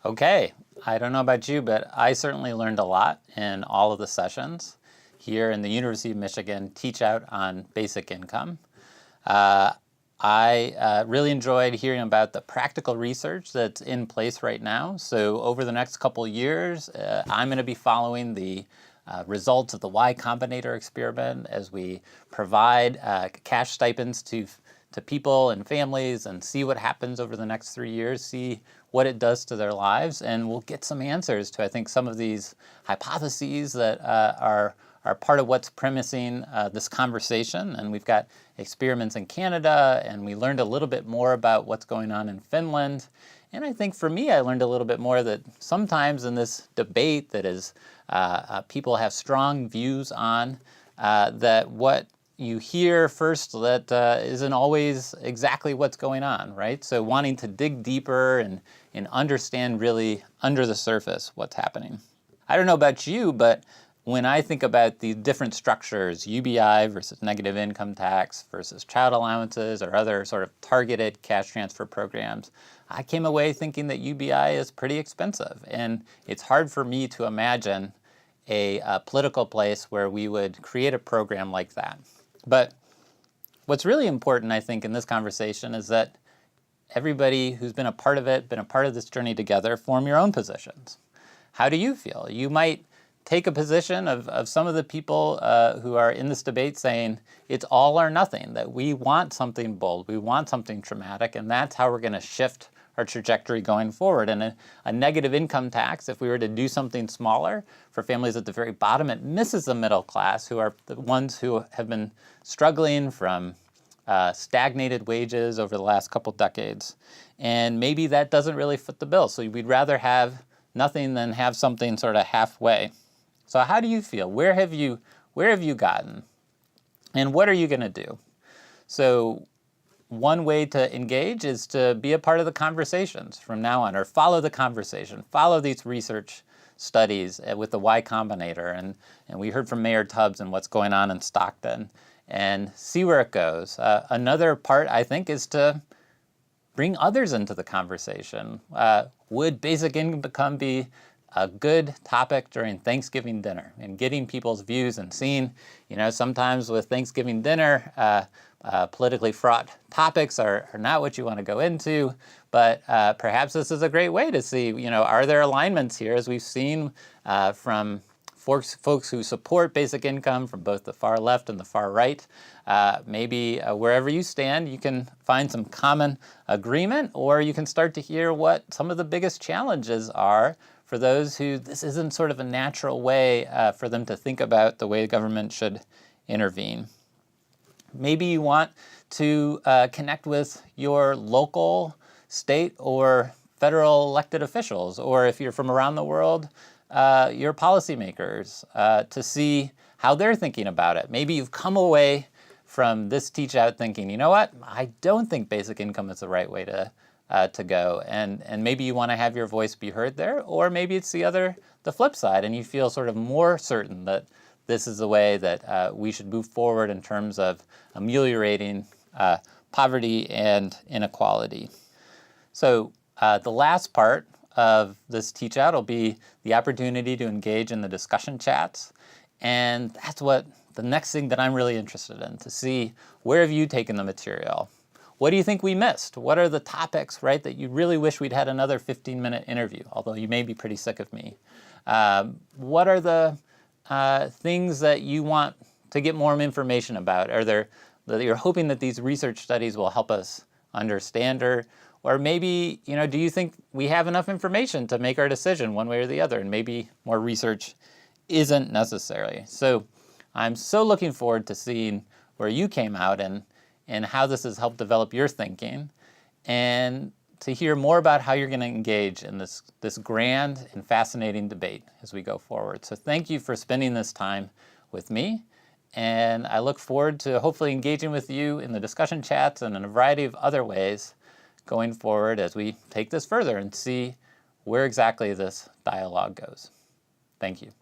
Okay, I don't know about you, but I certainly learned a lot in all of the sessions here in the University of Michigan Teach Out on Basic Income. I really enjoyed hearing about the practical research that's in place right now. So over the next couple of years, I'm going to be following the results of the Y Combinator experiment as we provide cash stipends to people and families and see what happens over the next 3 years, see what it does to their lives, and we'll get some answers to, I think, some of these hypotheses that are part of what's premising this conversation. And we've got experiments in Canada, and we learned a little bit more about what's going on in Finland. And I think for me, I learned a little bit more that sometimes in this debate that is people have strong views on, that what you hear first that isn't always exactly what's going on, right? So wanting to dig deeper and understand really under the surface what's happening. I don't know about you, but when I think about the different structures, UBI versus negative income tax versus child allowances or other sort of targeted cash transfer programs, I came away thinking that UBI is pretty expensive. And it's hard for me to imagine a political place where we would create a program like that. But what's really important, I think, in this conversation is that everybody who's been a part of it, been a part of this journey together, form your own positions. How do you feel? You might take a position of some of the people who are in this debate saying it's all or nothing, that we want something bold, we want something traumatic, and that's how we're going to shift our trajectory going forward. And a negative income tax, if we were to do something smaller for families at the very bottom, it misses the middle class, who are the ones who have been struggling from stagnated wages over the last couple decades. And maybe that doesn't really fit the bill. So we'd rather have nothing than have something sort of halfway. So how do you feel? Where have you gotten? And what are you going to do? So one way to engage is to be a part of the conversations from now on, or follow the conversation, follow these research studies with the Y Combinator. And we heard from Mayor Tubbs and what's going on in Stockton, and see where it goes. Another part, I think, is to bring others into the conversation. Would basic income be a good topic during Thanksgiving dinner, and getting people's views and seeing, sometimes with Thanksgiving dinner, politically fraught topics are not what you want to go into, but perhaps this is a great way to see, are there alignments here, as we've seen from folks who support basic income from both the far left and the far right. Maybe wherever you stand, you can find some common agreement, or you can start to hear what some of the biggest challenges are for those who this isn't sort of a natural way for them to think about the way the government should intervene. Maybe you want to connect with your local, state, or federal elected officials, or if you're from around the world, your policymakers, to see how they're thinking about it. Maybe you've come away from this Teach Out thinking, you know what, I don't think basic income is the right way to go, and maybe you want to have your voice be heard there, or maybe it's the flip side, and you feel sort of more certain that this is the way that we should move forward in terms of ameliorating poverty and inequality. So the last part of this Teach Out will be the opportunity to engage in the discussion chats, and that's what the next thing that I'm really interested in, to see where have you taken the material. What do you think we missed? What are the topics, right, that you really wish we'd had another 15-minute interview, although you may be pretty sick of me? What are the things that you want to get more information about? Are there that you're hoping that these research studies will help us understand, or maybe, do you think we have enough information to make our decision one way or the other, and maybe more research isn't necessary? So I'm so looking forward to seeing where you came out and how this has helped develop your thinking, and to hear more about how you're going to engage in this grand and fascinating debate as we go forward. So thank you for spending this time with me, and I look forward to hopefully engaging with you in the discussion chats and in a variety of other ways going forward as we take this further and see where exactly this dialogue goes. Thank you.